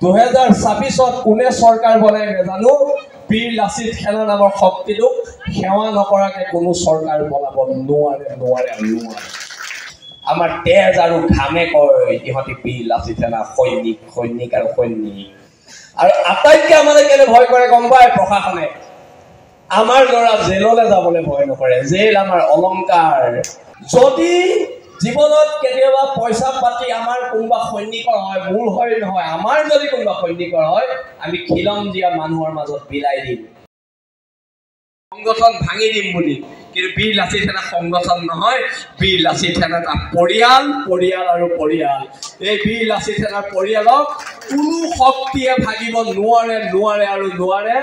2026 কোনে চৰকাৰ বনাই নাজানো বীৰ লাচিত সেনা নামৰ শক্তিটোক সেৱা নকৰাকে কোনো চৰকাৰ বনাব নোৱাৰে আমাৰ তেজ আৰু ঘামে কয় ইহঁতি বীৰ লাচিত সেনা সৈনিক আৰু আটাইতকৈ আমালে কেলে ভয় কৰে গম পায় প্ৰশাসনে আমাৰ ল'ৰা জেললৈ যাবলৈ ভয় নকৰে জেল আমাৰ অলংকাৰ যদি জীৱনত কেতিয়াবা পইচা পাতি আমাৰ কোনোবা সৈনিকৰ হয় মূল হয় নহয় আমাৰ যদি কোনোবা সৈনিকৰ হয় আমি খিলং দিয়া মানুহৰ মাজত বিলাই দিম সংগঠন ভাঙি দিম বুলি কিন্তু বীৰ লাচিত সেনা সংগঠন নহয় বীৰ লাচিত সেনা এটা পৰিয়াল আৰু পৰিয়াল এই বীৰ লাচিত সেনাৰ পৰিয়ালক কোনো শক্তিয়ে ভাগিব নোৱাৰে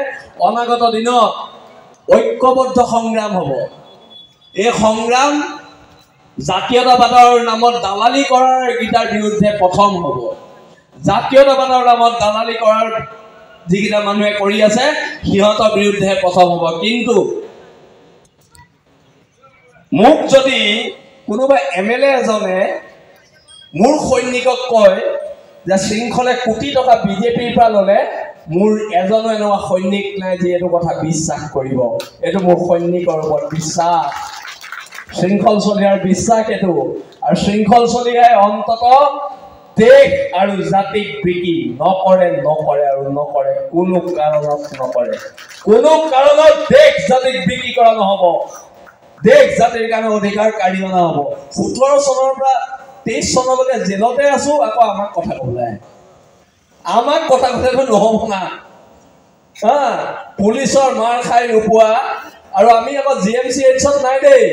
অনাগত দিনত ঐক্যবদ্ধ সংগ্ৰাম হ'ব এই সংগ্ৰাম জাতীয়তাবাদৰ নামত দালালি কৰাৰ গীতাৰ বিৰুদ্ধে প্ৰথম হ'ব জাতীয়তাবাদৰ নামত দালালি কৰাৰ যিকেইটা মানুহে কৰি আছে সিহঁতৰ বিৰুদ্ধে প্ৰথম হ'ব কিন্তু মোক যদি কোনোবা এমএলএ এজনে মোৰ সৈনিকক কয় যে শৃংখলে কোটি টকা বিজেপিৰ পৰা ল'লে মোৰ এজনো এনেকুৱা সৈনিক নাই যে এইটো কথা বিশ্বাস কৰিব এইটো মোৰ সৈনিকৰ ওপৰত বিশ্বাস শৃংখল চলিয়াৰ বিশ্বাস এইটো আৰু শৃংখল চলিয়াই অন্তত দেশ আৰু জাতিক বিকি নকৰে কোনো কাৰণত দেশ জাতিক বিক্ৰী কৰা নহ'ব দেশ জাতিৰ কাৰণে অধিকাৰ কাঢ়ি অনা হ'ব 17 চনৰ পৰা 23 চনলৈকে জেলতে আছো আকৌ আমাক কথা ক'বলৈ আমাক কথা কথাটো নহ'ব না পুলিচৰ মাৰ খাই নোপোৱা আৰু আমি আকৌ GMCHত নাই দেই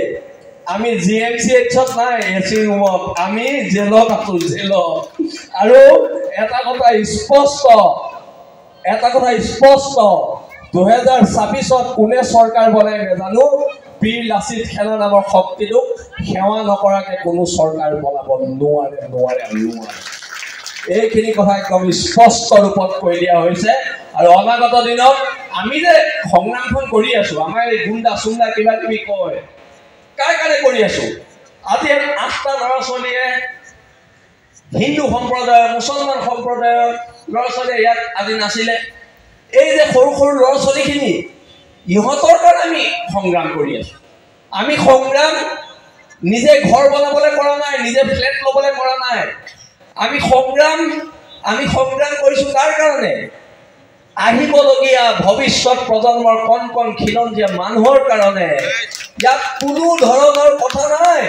আমি GMCHত নাই এচি ৰুমত আমি জেলত আছো আৰু এটা কথা স্পষ্ট 2026 কোনে চৰকাৰ বনাই নাজানো বীৰ লাচিত সেনা নামৰ শক্তিটোক সেৱা নকৰাকে কোনো চৰকাৰ বনাব নোৱাৰে এইখিনি কথা একদম স্পষ্ট ৰূপত কৈ দিয়া হৈছে আৰু অনাগত দিনত আমি যে সংগ্ৰামখন কৰি আছো আমাৰ এই গুণ্ডা চুণ্ডা কিবা কিবি কয় কাৰ কাৰণে কৰি আছো আজি 8টা ল'ৰা ছোৱালীয়ে হিন্দু সম্প্ৰদায়ৰ মুছলমান সম্প্ৰদায়ৰ ল'ৰা ছোৱালীয়ে ইয়াত আজি নাছিলে এই যে সৰু ল'ৰা ছোৱালীখিনি ইহঁতৰ কাৰণে আমি সংগ্ৰাম কৰি আছো আমি সংগ্ৰাম নিজে ঘৰ বনাবলৈ কৰা নাই নিজে ফ্লেট ল'বলৈ কৰা নাই আমি সংগ্ৰাম কৰিছো তাৰ কাৰণে আহিবলগীয়া ভৱিষ্যত প্ৰজন্মৰ কণ খিলঞ্জীয়া মানুহৰ কাৰণে ইয়াত কোনো ধৰণৰ কথা নাই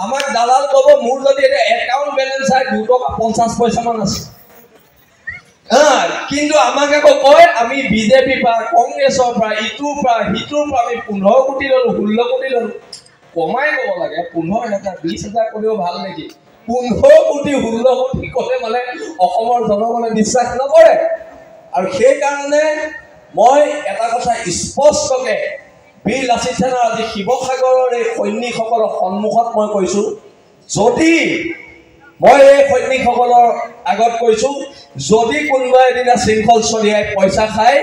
আমাক দালাল ক'ব মোৰ যদি এটা একাউণ্ট বেলেঞ্চ চাই 2 টকা 50 পইচা মান আছে কিন্তু আমাক আকৌ কয় আমি বিজেপি পৰা কংগ্ৰেছৰ পৰা ইটোৰ পৰা সিটোৰ পৰা আমি 15 কোটি ল'লো 16 কোটি ল'লো কমাই ক'ব লাগে 15,000 20,000 কৰিও ভাল নেকি 15 কোটি 16 কোটি ক'লে মানে অসমৰ জনগণে বিশ্বাস নকৰে আৰু সেইকাৰণে মই এটা কথা স্পষ্টকৈ বীৰ লাচিত সেনাৰ আজি শিৱসাগৰৰ এই সৈনিকসকলৰ সন্মুখত মই কৈছোঁ যদি মই এই সৈনিকসকলৰ আগত কৈছোঁ যদি কোনোবা এদিনা শৃংখল চলিয়াই পইচা খায়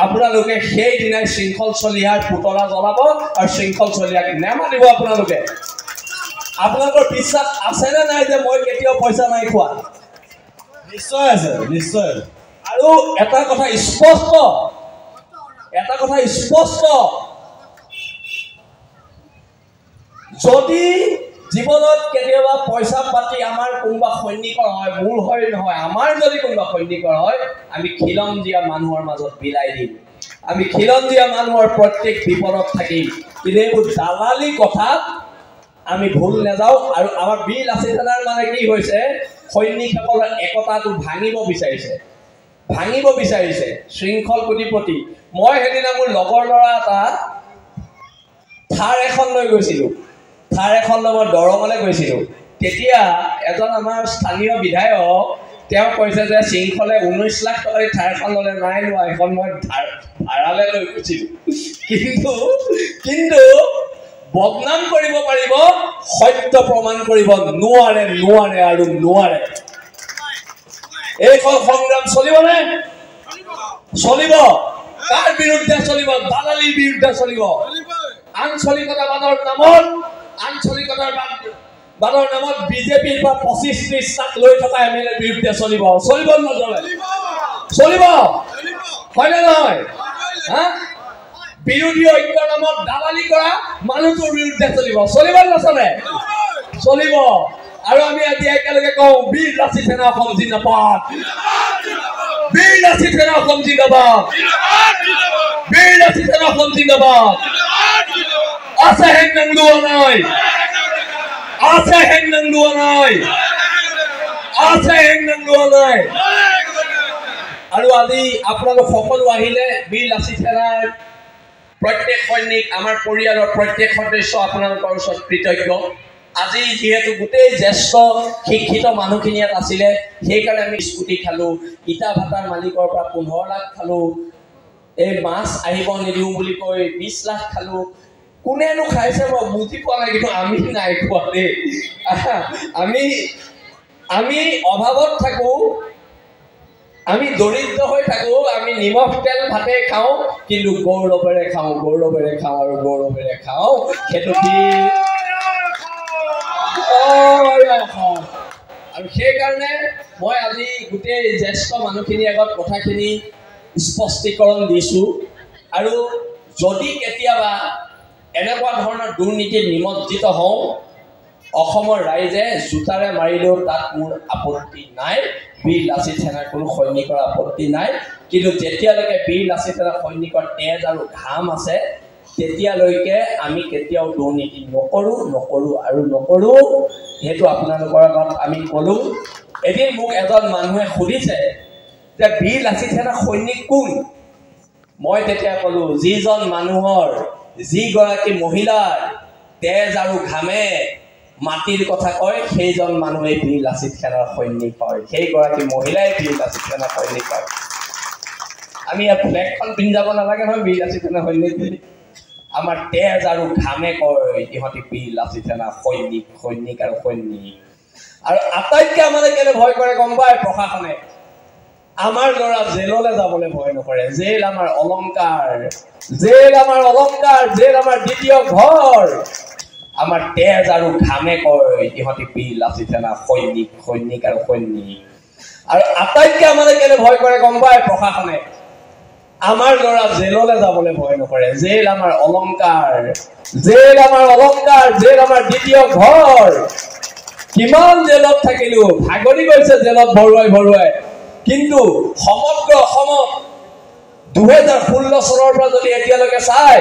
আপোনালোকে সেই দিনাই শৃংখল চলিয়াৰ পুতলা জ্বলাব আৰু শৃংখল চলিয়াক নেমানিব আপোনালোকৰ বিশ্বাস আছেনে নাই যে মই কেতিয়াও পইচা নাই খোৱা নিশ্চয় আছে আৰু এটা কথা স্পষ্ট যদি জীৱনত কেতিয়াবা পইচা পাতি আমাৰ কোনোবা সৈনিকৰ হয় মূল হয় নহয় আমাৰ যদি কোনোবা সৈনিকৰ হয় আমি খিলং দিয়া মানুহৰ মাজত বিলাই দিম আমি খিলং দিয়া মানুহৰ প্ৰত্যেক বিপদত থাকিম কিন্তু এইবোৰ দালালি কথাত আমি ভুল নাযাওঁ আৰু আমাৰ বীৰ লাচিত সেনাৰ মানে কি হৈছে সৈনিকসকলৰ একতাটো ভাঙিব বিচাৰিছে শৃংখল কোটিপতি মই সেইদিনা মোৰ লগৰ ল'ৰা এটা থাৰ এখন লৈ গৈছিলোঁ মই দৰঙলৈ গৈছিলোঁ তেতিয়া এজন আমাৰ স্থানীয় বিধায়ক তেওঁ কৈছে যে শৃংখলে 19 লাখ টকাৰ থাৰখন ল'লে নাই লোৱা এখন মই ভাড়ালৈ লৈ গৈছিলোঁ কিন্তু বদনাম কৰিব পাৰিব সত্য প্ৰমাণ কৰিব নোৱাৰে এইখন সংগ্ৰাম চলিবনে চলিব কাৰ বিৰুদ্ধে চলিব দালালিৰ বিৰুদ্ধে চলিব আঞ্চলিকতাবাদৰ নামত আঞ্চলিকতাৰ বাদৰ নামত বিজেপিৰ পৰা 25-30 লাখ লৈ থকা এমএলএ বিৰুদ্ধে চলিব নচলে চলিব হয় নে নহয় হা বিৰোধী ঐক্যৰ নামত দালালি কৰা মানুহটোৰ বিৰুদ্ধে চলিব নচলে চলিব আৰু আমি আজি একেলগে কওঁ বীৰ লাচিত সেনা অসম জিন্দাবাদ বীৰ লাচিত সেনা অসম জিন্দাবাদ বীৰ লাচিত সেনা অসম জিন্দাবাদ আছে হেংনাং লোৱা নাই আছে হেংনাং লোৱা নাই আছে হেংনাং লোৱা নাই আৰু আজি আপোনালোক সকলো আহিলে বীৰ লাচিত সেনাৰ প্ৰত্যেক সৈনিক আমাৰ পৰিয়ালৰ প্ৰত্যেক সদস্য আপোনালোকৰ ওচৰত কৃতজ্ঞ আজি যেহেতু গোটেই জ্যেষ্ঠ শিক্ষিত মানুহখিনি ইয়াত আছিলে সেইকাৰণে আমি স্কুটি খালো ইটা ভাটাৰ মালিকৰ পৰা 15 লাখ খালো এই মাছ আহিব নিদিও বুলি কৈ 20 লাখ খালো কোনেনো খাইছে মই বুজি পোৱা নাই কিন্তু আমি নাই খোৱা দেই আমি অভাৱত থাকো আমি দৰিদ্ৰ হৈ থাকো আমি নিমখ তেল ভাতে খাওঁ কিন্তু গৌৰৱেৰে খাওঁ আৰু গৌৰৱেৰে খাওঁ সেইটো কি আৰু সেইকাৰণে মই আজি গোটেই জ্যেষ্ঠ মানুহখিনিৰ আগত কথাখিনি স্পষ্টীকৰণ দিছো আৰু যদি কেতিয়াবা এনেকুৱা ধৰণৰ দুৰ্নীতিত নিমজ্জিত হওঁ অসমৰ ৰাইজে জোতাৰে মাৰিলেও তাত মোৰ আপত্তি নাই বীৰ লাচিত সেনাৰ কোনো সৈনিকৰ আপত্তি নাই কিন্তু যেতিয়ালৈকে বীৰ লাচিত সেনাৰ সৈনিকৰ তেজ আৰু ঘাম আছে তেতিয়ালৈকে আমি কেতিয়াও দুৰ্নীতি নকৰো সেইটো আপোনালোকৰ আগত আমি ক'লো এদিন মোক এজন মানুহে সুধিছে যে বীৰ লাচিত সেনাৰ সৈনিক কোন মই তেতিয়া ক'লো যিজন মানুহৰ যিগৰাকী মহিলাৰ তেজ আৰু ঘামে মাটিৰ কথা কয় সেইজন মানুহে বীৰ লাচিত সেনাৰ সৈনিক হয় সেইগৰাকী মহিলাই বীৰ লাচিত সেনাৰ সৈনিক হয় আমি ইয়াত ফ্লেগখন পিন্ধি যাব নালাগে নহয় বীৰ লাচিত সেনাৰ সৈনিক বুলি আমাৰ তেজ আৰু ঘামে কয় ইহঁতি বীৰ লাচিত সেনাৰ সৈনিক আৰু আটাইতকৈ আমালে কেলে ভয় কৰে গম পায় প্ৰশাসনে আমাৰ ল'ৰা জেললৈ যাবলৈ ভয় নকৰে জেল আমাৰ অলংকাৰ জেল আমাৰ দ্বিতীয় ঘৰ আমাৰ তেজ আৰু ঘামে কয় ইহঁতি বীৰ লাচিত সেনাৰ সৈনিক আৰু আটাইতকৈ আমালে কেলে ভয় কৰে গম পায় প্ৰশাসনে আমাৰ ল'ৰা জেললৈ যাবলৈ ভয় নকৰে জেল আমাৰ অলংকাৰ জেল আমাৰ দ্বিতীয় ঘৰ কিমান জেলত থাকিলো ভাগৰি গৈছে জেলত ভৰুৱাই কিন্তু সমগ্ৰ অসমত 2016 চনৰ পৰা যদি এতিয়ালৈকে চাই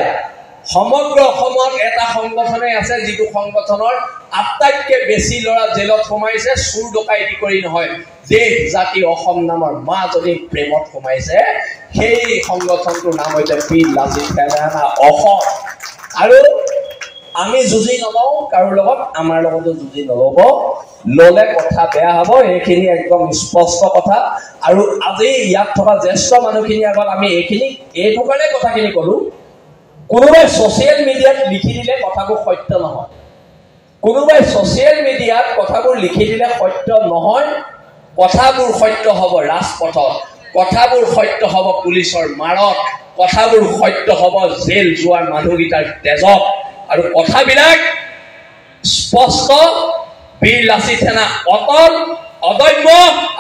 সমগ্ৰ অসমত এটা সংগঠনে আছে যিটো সংগঠনৰ আটাইতকৈ বেছি ল'ৰা জেলত সোমাইছে চুৰ ডকাইতি কৰি নহয় দেশ জাতি অসম নামৰ মাজনী প্ৰেমত সোমাইছে সেই সংগঠনটোৰ নাম হৈছে বীৰ লাচিত সেনা অসম আৰু আমি যুঁজি নলওঁ কাৰো লগত আমাৰ লগতো যুঁজি ল'লে কথা বেয়া হ'ব এইখিনি একদম স্পষ্ট কথা আৰু আজি ইয়াত থকা জ্যেষ্ঠ মানুহখিনিৰ আগত আমি এইটো কাৰণে কথাখিনি ক'লো কোনোবাই ছ'চিয়েল মিডিয়াত লিখি দিলে কথাবোৰ সত্য নহয় কোনোবাই ছ'চিয়েল মিডিয়াত কথাবোৰ লিখি দিলে সত্য নহয় কথাবোৰ সত্য হ'ব ৰাজপথত কথাবোৰ সত্য হ'ব পুলিচৰ মাৰত কথাবোৰ সত্য হ'ব জেল যোৱাৰ মানুহকেইটাৰ তেজত আৰু কথাবিলাক স্পষ্ট বীৰ লাচিত সেনা অটল অদম্য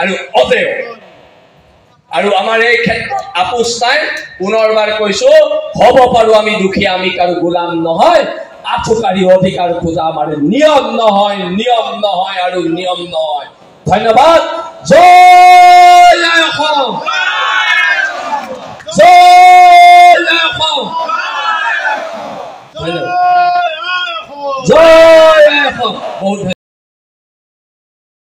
আৰু অজেয় আৰু আমাৰ এই ক্ষেত্ৰত আপোচ নাই পুনৰবাৰ কৈছো হ'ব পাৰো আমি দুখীয়া আমি কাৰো গোলাম নহয় আঠুকাৰী অধিকাৰ খোজা আমাৰ নিয়ম নহয় আৰু নিয়ম নহয় ধন্যবাদ জয় অসম জয় অসম বহুত